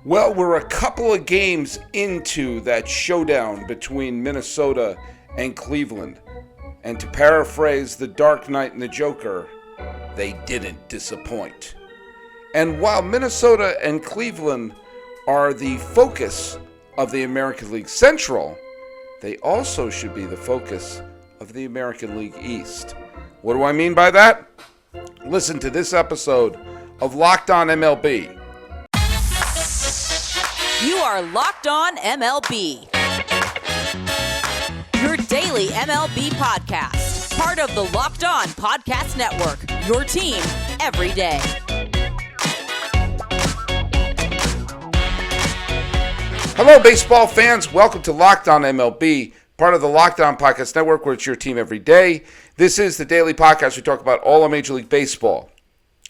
Well, we're a couple of games into that showdown between Minnesota and Cleveland. And to paraphrase The Dark Knight and the Joker, they didn't disappoint. And while Minnesota and Cleveland are the focus of the American League Central, they also should be the focus of the American League East. What do I mean by that? Listen to this episode of Locked On MLB. You are Locked On MLB, your daily MLB podcast, part of the Locked On Podcast Network, your team every day. Hello, baseball fans. Welcome to Locked On MLB, part of the Locked On Podcast Network, where it's your team every day. This is the daily podcast. We talk about all of Major League Baseball.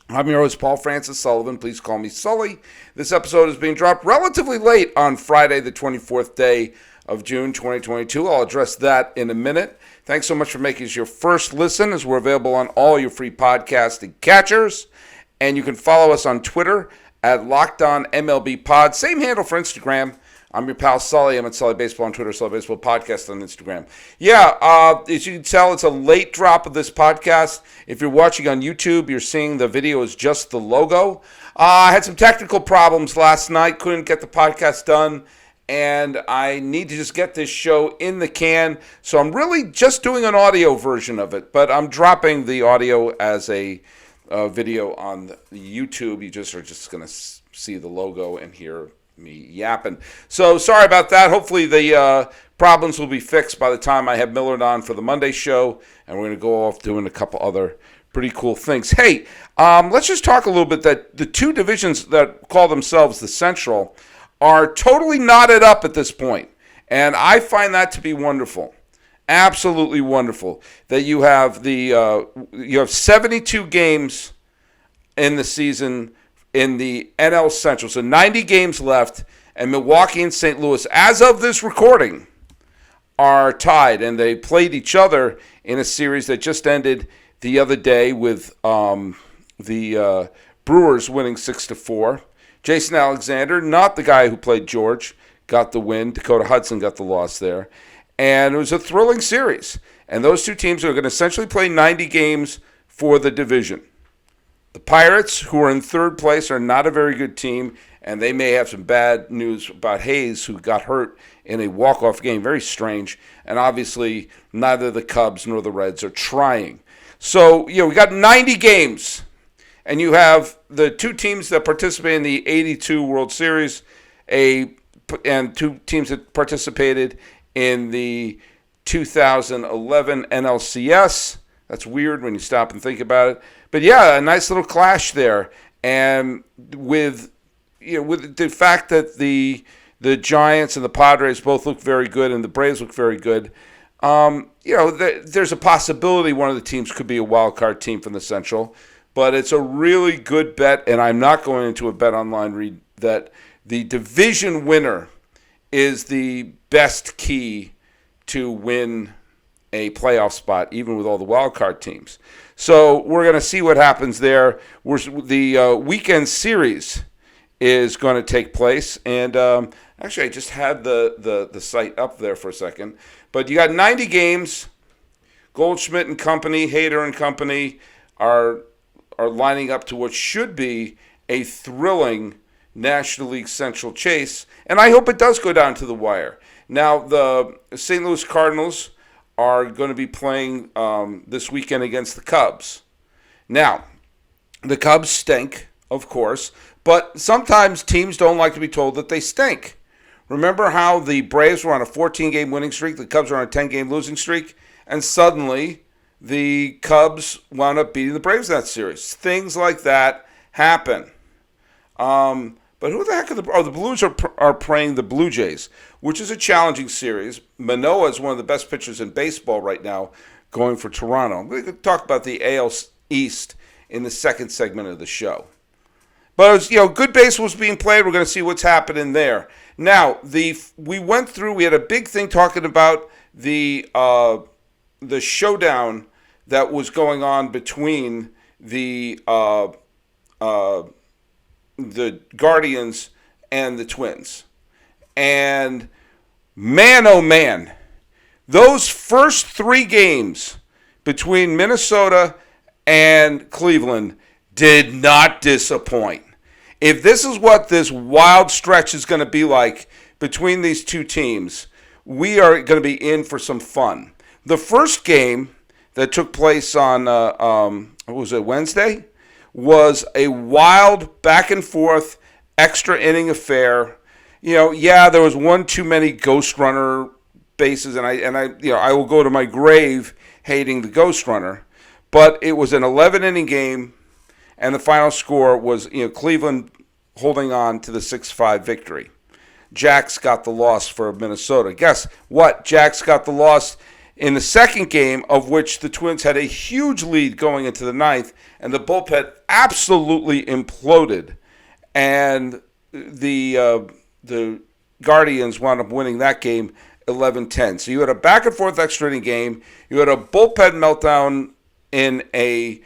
I'm your host, Paul Francis Sullivan. Please call me Sully. This episode is being dropped relatively late on Friday, the 24th day of June, 2022. I'll address that in a minute. Thanks so much for making us your first listen, as we're available on all your free podcasting catchers. And you can follow us on Twitter at LockedOnMLBPod. Same handle for Instagram. I'm your pal Sully. I'm at Sully Baseball on Twitter, Sully Baseball Podcast on Instagram. As you can tell, it's a late drop of this podcast. If you're watching on YouTube, you're seeing the video is just the logo. I had some technical problems last night, couldn't get the podcast done, and I need to just get this show in the can. So I'm really just doing an audio version of it, but I'm dropping the audio as a video on the YouTube. You just are just going to see the logo and hear me yapping. So sorry about that. Hopefully the problems will be fixed by the time I have Millard on for the Monday show, and we're going to go off doing a couple other pretty cool things. Hey, let's just talk a little bit that the two divisions that call themselves the Central are totally knotted up at this point, and I find that to be wonderful. Absolutely wonderful that you have you have 72 games in the season in the NL Central. So 90 games left, and Milwaukee and St. Louis, as of this recording, are tied. And they played each other in a series that just ended the other day with the Brewers winning 6-4. Jason Alexander, not the guy who played George, got the win. Dakota Hudson got the loss there. And it was a thrilling series. And those two teams are going to essentially play 90 games for the division. The Pirates, who are in third place, are not a very good team, and they may have some bad news about Hayes, who got hurt in a walk-off game. Very strange. And obviously, neither the Cubs nor the Reds are trying. So, we got 90 games, and you have the two teams that participate in the 82 World Series, and two teams that participated in the 2011 NLCS. That's weird when you stop and think about it. But yeah, a nice little clash there. And with the fact that the Giants and the Padres both look very good and the Braves look very good, there's a possibility one of the teams could be a wild card team from the Central. But it's a really good bet, and I'm not going into a BetOnline read that the division winner is the best key to win a playoff spot, even with all the wild card teams. So we're going to see what happens there. The weekend series is going to take place, and actually I just had the site up there for a second. But you got 90 games. Goldschmidt and company, Hader and company are lining up to what should be a thrilling National League Central chase, and I hope it does go down to the wire. Now, the St. Louis Cardinals are going to be playing this weekend against the Cubs. Now, the Cubs stink, of course, but sometimes teams don't like to be told that they stink. Remember how the Braves were on a 14-game winning streak, the Cubs were on a 10-game losing streak, and suddenly the Cubs wound up beating the Braves in that series. Things like that happen. But who the heck are the Blues are playing the Blue Jays, which is a challenging series. Manoah is one of the best pitchers in baseball right now, going for Toronto. We could talk about the AL East in the second segment of the show. But good baseball was being played. We're going to see what's happening there. Now, we had a big thing talking about the showdown that was going on between the Guardians and the Twins. And man, oh man, those first 3 games between Minnesota and Cleveland did not disappoint. If this is what this wild stretch is going to be like between these two teams, we are going to be in for some fun. The first game that took place on, what was it, Wednesday, was a wild back and forth extra inning affair. There was one too many ghost runner bases, and I will go to my grave hating the ghost runner. But it was an 11-inning game, and the final score was Cleveland holding on to the 6-5 victory. Jax got the loss for Minnesota. Guess what? Jax got the loss in the second game, of which the Twins had a huge lead going into the ninth, and the bullpen absolutely imploded. And the Guardians wound up winning that game 11-10. So you had a back-and-forth extra inning game. You had a bullpen meltdown in a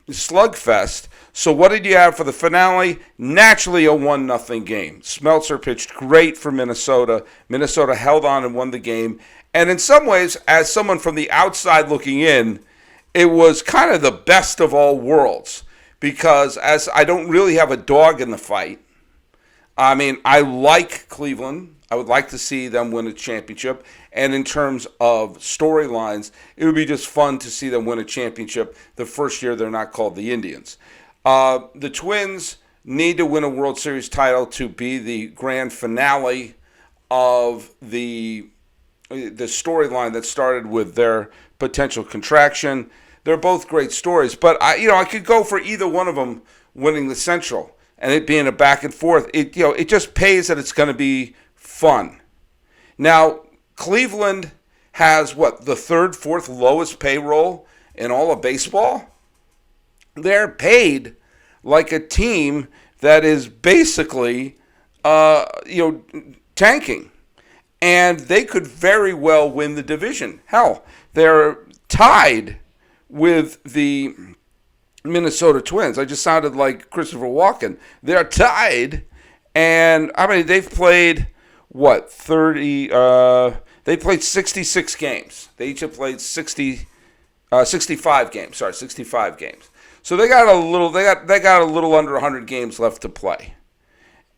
slugfest. So what did you have for the finale? Naturally, a 1-0 game. Smeltzer pitched great for Minnesota. Minnesota held on and won the game. And in some ways, as someone from the outside looking in, it was kind of the best of all worlds. Because as I don't really have a dog in the fight, I mean, I like Cleveland. I would like to see them win a championship. And in terms of storylines, it would be just fun to see them win a championship the first year they're not called the Indians. The Twins need to win a World Series title to be the grand finale of the storyline that started with their potential contraction. They're both great stories, but I could go for either one of them winning the Central and it being a back and forth. It just pays that it's going to be fun. Now, Cleveland has the third, fourth lowest payroll in all of baseball. They're paid like a team that is basically, tanking. And they could very well win the division. Hell, they're tied with the Minnesota Twins. I just sounded like Christopher Walken. They're tied, and they've played 30? They played 66 games. They each have played 65 games. 65 games. So they got a little under 100 games left to play,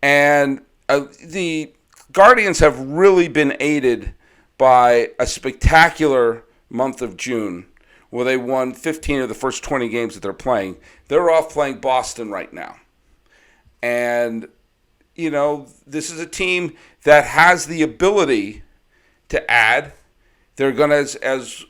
and the Guardians have really been aided by a spectacular month of June where they won 15 of the first 20 games that they're playing. They're off playing Boston right now. And, this is a team that has the ability to add. They're going to, as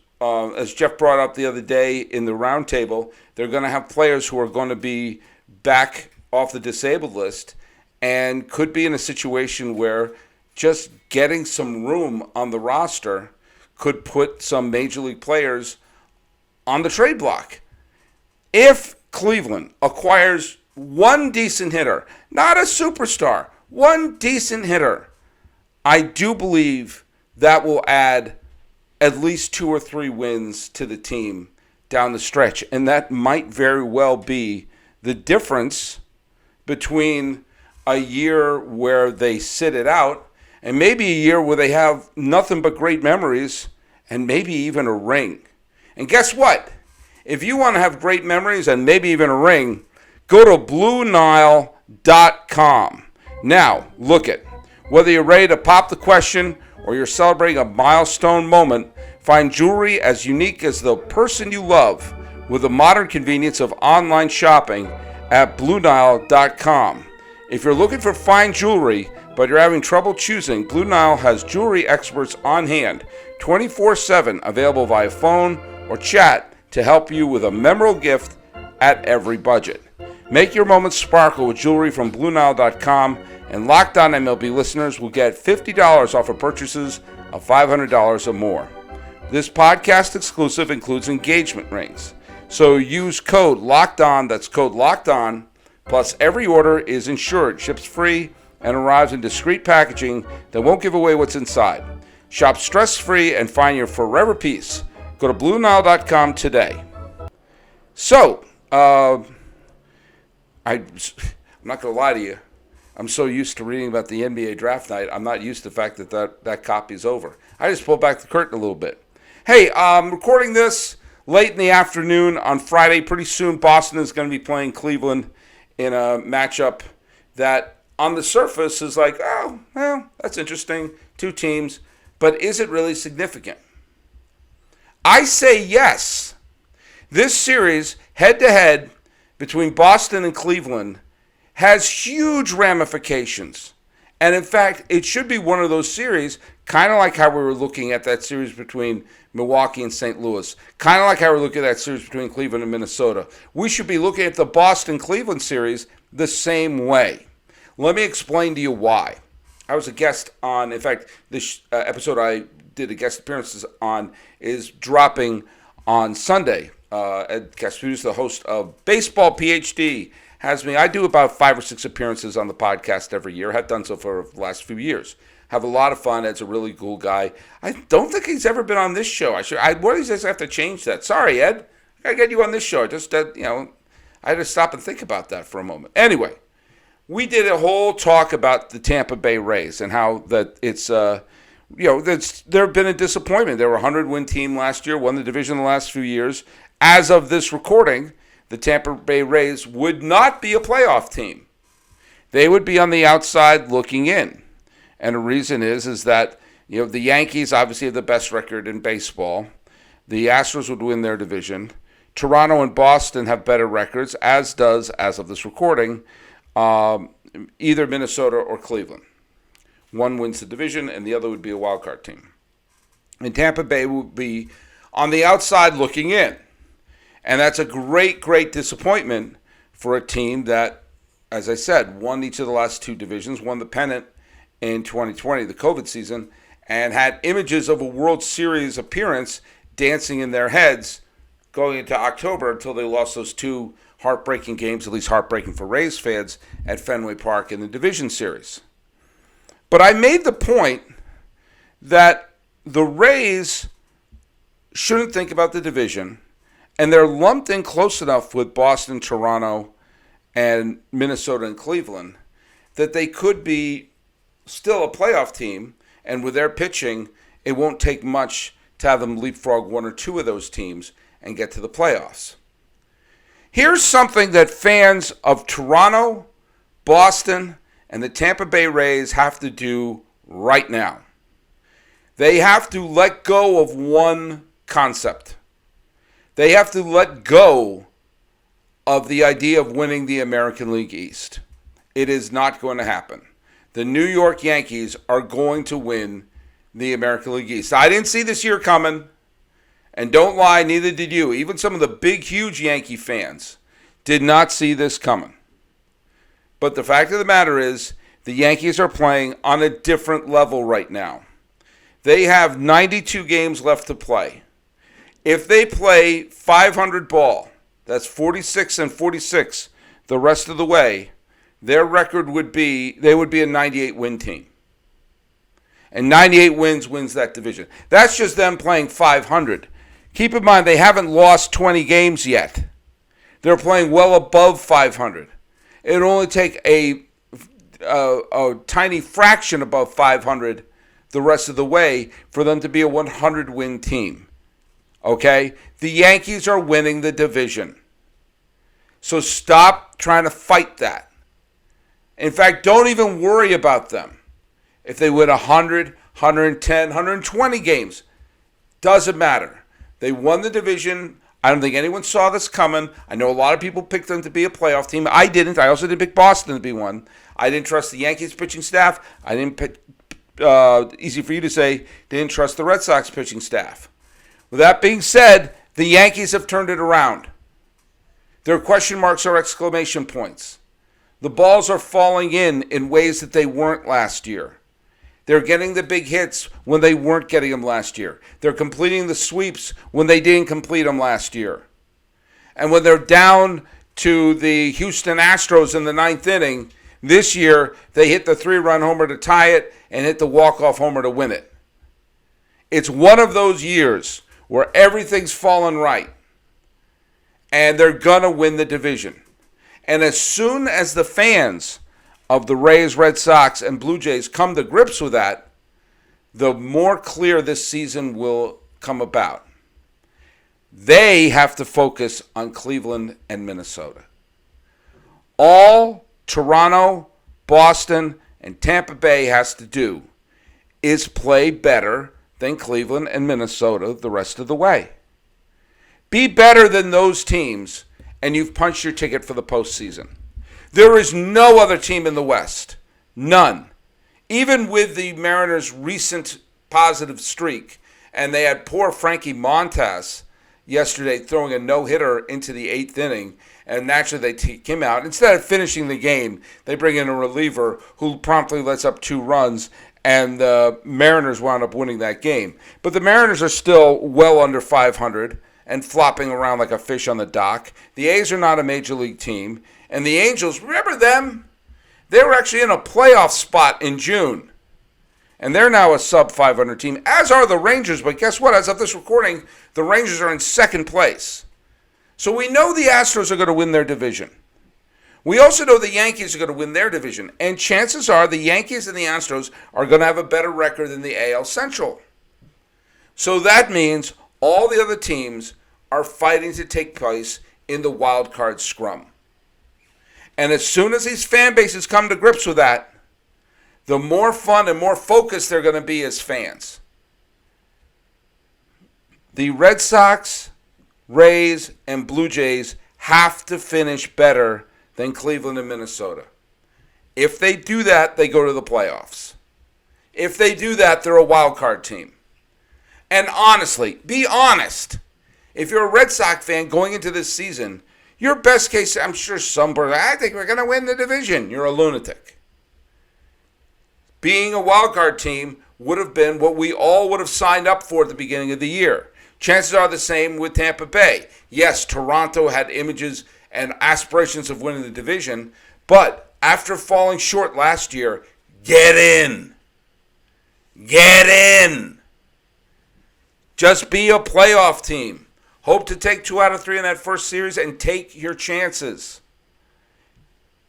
Jeff brought up the other day in the roundtable, they're going to have players who are going to be back off the disabled list and could be in a situation where just getting some room on the roster could put some major league players on the trade block. If Cleveland acquires one decent hitter, not a superstar, one decent hitter, I do believe that will add at least 2 or 3 wins to the team down the stretch. And that might very well be the difference between a year where they sit it out and maybe a year where they have nothing but great memories and maybe even a ring. And guess what? If you want to have great memories and maybe even a ring, go to BlueNile.com. Now, look it. Whether you're ready to pop the question or you're celebrating a milestone moment, find jewelry as unique as the person you love with the modern convenience of online shopping at BlueNile.com. If you're looking for fine jewelry, but you're having trouble choosing, Blue Nile has jewelry experts on hand, 24/7, available via phone or chat to help you with a memorable gift at every budget. Make your moments sparkle with jewelry from BlueNile.com, and Locked On MLB listeners will get $50 off of purchases of $500 or more. This podcast exclusive includes engagement rings. So use code LOCKEDON, that's code LOCKEDON, plus every order is insured, ships free, and arrives in discreet packaging that won't give away what's inside. Shop stress-free and find your forever piece. Go to BlueNile.com today. So, I'm not going to lie to you. I'm so used to reading about the NBA draft night, I'm not used to the fact that copy is over. I just pulled back the curtain a little bit. Hey, I'm recording this late in the afternoon on Friday. Pretty soon, Boston is going to be playing Cleveland in a matchup that on the surface is like, oh, well, that's interesting. Two teams. But is it really significant? I say yes. This series, head-to-head, between Boston and Cleveland, has huge ramifications. And in fact, it should be one of those series, kind of like how we were looking at that series between Milwaukee and St. Louis, kind of like how we're looking at that series between Cleveland and Minnesota. We should be looking at the Boston-Cleveland series the same way. Let me explain to you why. I was a guest on, in fact, this episode I did a guest appearances on is dropping on Sunday. Ed Caspides, the host of Baseball PhD, has me. I do about 5 or 6 appearances on the podcast every year. Have done so for the last few years. Have a lot of fun. Ed's a really cool guy. I don't think he's ever been on this show. One of these days I have to change that. Sorry, Ed. I gotta get you on this show. I had to stop and think about that for a moment. Anyway, we did a whole talk about the Tampa Bay Rays and how that it's there have been a disappointment. They were a 100-win team last year, won the division the last few years. As of this recording, the Tampa Bay Rays would not be a playoff team. They would be on the outside looking in. And the reason is that the Yankees obviously have the best record in baseball. The Astros would win their division. Toronto and Boston have better records, as does, as of this recording, either Minnesota or Cleveland. One wins the division, and the other would be a wild card team. And Tampa Bay would be on the outside looking in. And that's a great, great disappointment for a team that, as I said, won each of the last 2 divisions, won the pennant in 2020, the COVID season, and had images of a World Series appearance dancing in their heads going into October until they lost those 2 heartbreaking games, at least heartbreaking for Rays fans, at Fenway Park in the division series. But I made the point that the Rays shouldn't think about the division, and they're lumped in close enough with Boston, Toronto, and Minnesota and Cleveland that they could be still a playoff team, and with their pitching, it won't take much to have them leapfrog 1 or 2 of those teams and get to the playoffs. Here's something that fans of Toronto, Boston, and the Tampa Bay Rays have to do right now. They have to let go of one concept. They have to let go of the idea of winning the American League East. It is not going to happen. The New York Yankees are going to win the American League East. I didn't see this year coming, and don't lie, neither did you. Even some of the big, huge Yankee fans did not see this coming. But the fact of the matter is, the Yankees are playing on a different level right now. They have 92 games left to play. If they play 500 ball, that's 46 and 46 the rest of the way, their record would be, they would be a 98-win team. And 98 wins that division. That's just them playing 500. Keep in mind, they haven't lost 20 games yet. They're playing well above 500. It would only take a tiny fraction above 500 the rest of the way for them to be a 100-win team. Okay? The Yankees are winning the division. So stop trying to fight that. In fact, don't even worry about them. If they win 100, 110, 120 games, doesn't matter. They won the division. I don't think anyone saw this coming. I know a lot of people picked them to be a playoff team. I didn't. I also didn't pick Boston to be one. I didn't trust the Yankees pitching staff. I didn't pick, easy for you to say, didn't trust the Red Sox pitching staff. With that being said, the Yankees have turned it around. Their question marks are exclamation points. The balls are falling in ways that they weren't last year. They're getting the big hits when they weren't getting them last year. They're completing the sweeps when they didn't complete them last year. And when they're down to the Houston Astros in the 9th inning, this year they hit the 3-run homer to tie it and hit the walk-off homer to win it. It's one of those years where everything's fallen right. And they're going to win the division. And as soon as the fans of the Rays, Red Sox, and Blue Jays come to grips with that, the more clear this season will come about. They have to focus on Cleveland and Minnesota. All Toronto, Boston, and Tampa Bay has to do is play better than Cleveland and Minnesota the rest of the way. Be better than those teams, and you've punched your ticket for the postseason. There is no other team in the West. None. Even with the Mariners' recent positive streak, and they had poor Frankie Montas yesterday throwing a no-hitter into the 8th inning, and naturally they take him out. Instead of finishing the game, they bring in a reliever who promptly lets up 2 runs, and the Mariners wound up winning that game. But the Mariners are still well under 500 and flopping around like a fish on the dock. The A's are not a major league team. And the Angels, remember them? They were actually in a playoff spot in June. And they're now a sub-500 team, as are the Rangers. But guess what? As of this recording, the Rangers are in second place. So we know the Astros are going to win their division. We also know the Yankees are going to win their division. And chances are the Yankees and the Astros are going to have a better record than the AL Central. So that means all the other teams are fighting to take place in the wild card scrum. And as soon as these fan bases come to grips with that, the more fun and more focused they're going to be as fans. The Red Sox, Rays, and Blue Jays have to finish better than Cleveland and Minnesota. If they do that, they go to the playoffs. If they do that, they're a wild card team. And honestly, be honest. If you're a Red Sox fan going into this season, your best case, I'm sure I think we're going to win the division. You're a lunatic. Being a wild card team would have been what we all would have signed up for at the beginning of the year. Chances are the same with Tampa Bay. Yes, Toronto had images and aspirations of winning the division, but after falling short last year, get in. Get in. Just be a playoff team. Hope to take 2 out of 3 in that first series and take your chances.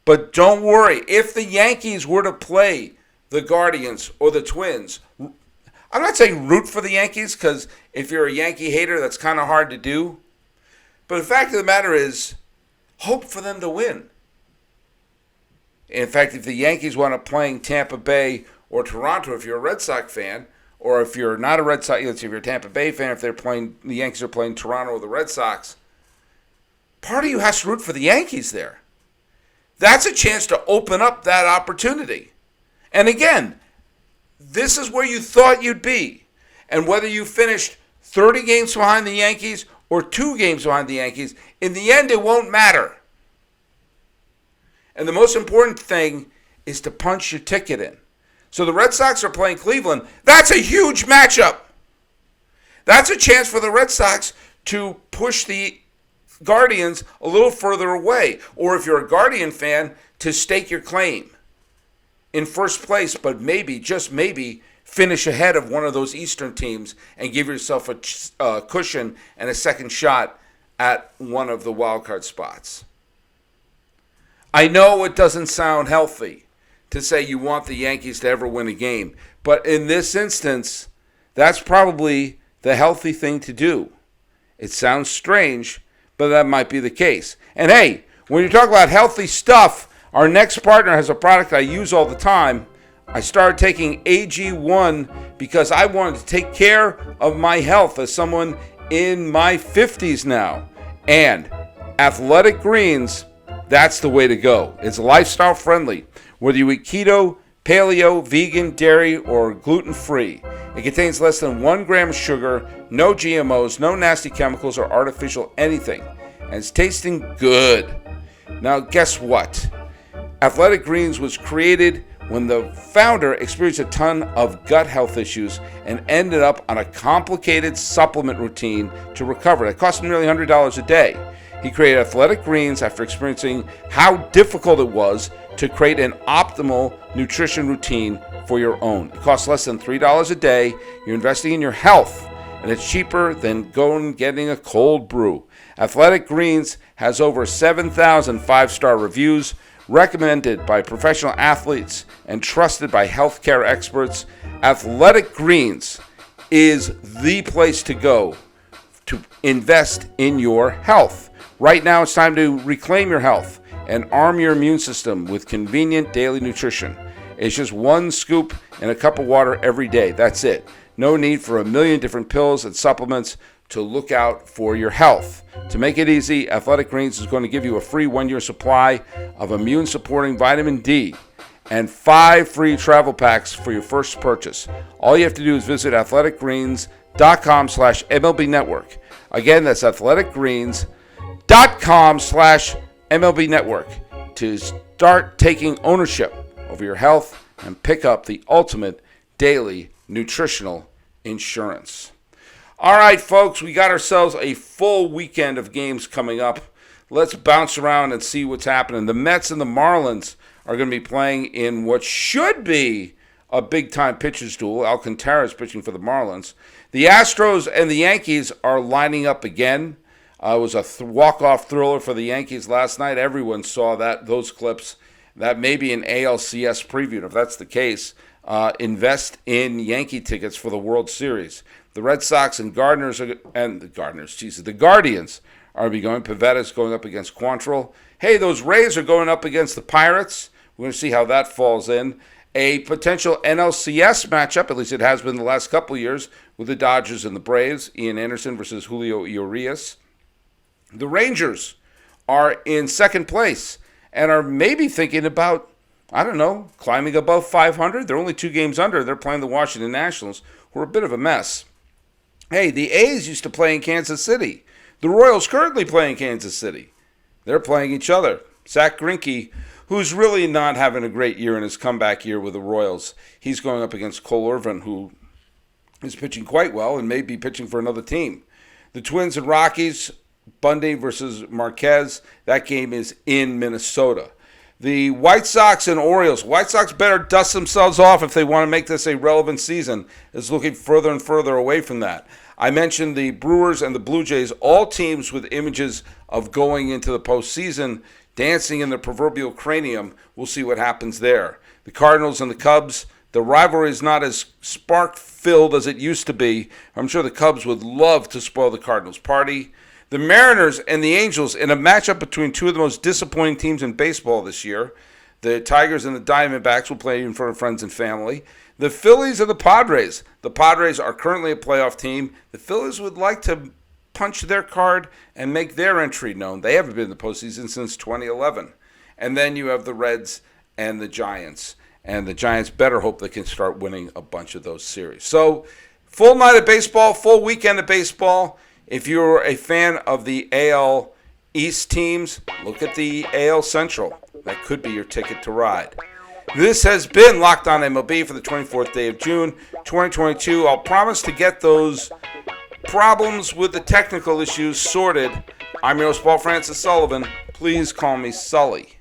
But don't worry. If the Yankees were to play the Guardians or the Twins, I'm not saying root for the Yankees, because if you're a Yankee hater, that's kind of hard to do. But the fact of the matter is, hope for them to win. In fact, if the Yankees wound up playing Tampa Bay or Toronto, if you're a Red Sox fan, or if you're not a Red Sox, if you're a Tampa Bay fan, if the Yankees are playing Toronto or the Red Sox, part of you has to root for the Yankees there. That's a chance to open up that opportunity. And again, this is where you thought you'd be. And whether you finished 30 games behind the Yankees or 2 games behind the Yankees, in the end, it won't matter. And the most important thing is to punch your ticket in. So the Red Sox are playing Cleveland. That's a huge matchup. That's a chance for the Red Sox to push the Guardians a little further away. Or if you're a Guardian fan, to stake your claim in first place, but maybe, just maybe, finish ahead of one of those Eastern teams and give yourself a cushion and a second shot at one of the wild card spots. I know it doesn't sound healthy to say you want the Yankees to ever win a game, but in this instance, that's probably the healthy thing to do. It sounds strange, but that might be the case. And hey, when you talk about healthy stuff, our next partner has a product I use all the time. I started taking AG1 because I wanted to take care of my health as someone in my 50s now. And Athletic Greens, that's the way to go. It's lifestyle friendly. Whether you eat keto, paleo, vegan, dairy, or gluten-free, it contains less than 1 gram of sugar, no GMOs, no nasty chemicals or artificial anything. And it's tasting good. Now, guess what? Athletic Greens was created when the founder experienced a ton of gut health issues and ended up on a complicated supplement routine to recover. It cost him nearly $100 a day. He created Athletic Greens after experiencing how difficult it was to create an optimal nutrition routine for your own. It costs less than $3 a day. You're investing in your health, and it's cheaper than going and getting a cold brew. Athletic Greens has over 7,000 5-star reviews recommended by professional athletes and trusted by healthcare experts, Athletic Greens is the place to go to invest in your health. Right now, it's time to reclaim your health and arm your immune system with convenient daily nutrition. It's just one scoop in a cup of water every day. That's it. No need for a million different pills and supplements to look out for your health. To make it easy, Athletic Greens is going to give you a free 1-year supply of immune-supporting vitamin D and 5 free travel packs for your first purchase. All you have to do is visit athleticgreens.com/MLB Network. Again, that's athleticgreens.com/MLB Network to start taking ownership over your health and pick up the ultimate daily nutritional insurance. All right, folks, we got ourselves a full weekend of games coming up. Let's bounce around and see what's happening. The Mets and the Marlins are going to be playing in what should be a big-time pitcher's duel. Alcantara is pitching for the Marlins. The Astros and the Yankees are lining up again. It was a walk-off thriller for the Yankees last night. Everyone saw those clips. That may be an ALCS preview. If that's the case, invest in Yankee tickets for the World Series. The Red Sox and the Guardians are be going. Pavetta's going up against Quantrill. Hey, those Rays are going up against the Pirates. We're going to see how that falls in. A potential NLCS matchup, at least it has been the last couple of years, with the Dodgers and the Braves. Ian Anderson versus Julio Urias. The Rangers are in second place and are maybe thinking about, climbing above 500. They're only 2 games under. They're playing the Washington Nationals, who are a bit of a mess. Hey, the A's used to play in Kansas City. The Royals currently play in Kansas City. They're playing each other. Zach Greinke, who's really not having a great year in his comeback year with the Royals, he's going up against Cole Irvin, who is pitching quite well and may be pitching for another team. The Twins and Rockies, Bundy versus Marquez, that game is in Minnesota. The White Sox and Orioles. White Sox better dust themselves off if they want to make this a relevant season. It's looking further and further away from that. I mentioned the Brewers and the Blue Jays, all teams with images of going into the postseason, dancing in the proverbial cranium. We'll see what happens there. The Cardinals and the Cubs, the rivalry is not as spark-filled as it used to be. I'm sure the Cubs would love to spoil the Cardinals' party. The Mariners and the Angels in a matchup between two of the most disappointing teams in baseball this year. The Tigers and the Diamondbacks will play in front of friends and family. The Phillies and the Padres. The Padres are currently a playoff team. The Phillies would like to punch their card and make their entry known. They haven't been in the postseason since 2011. And then you have the Reds and the Giants. And the Giants better hope they can start winning a bunch of those series. So, full night of baseball, full weekend of baseball. If you're a fan of the AL East teams, look at the AL Central. That could be your ticket to ride. This has been Locked On MLB for the 24th day of June, 2022. I'll promise to get those problems with the technical issues sorted. I'm your host, Paul Francis Sullivan. Please call me Sully.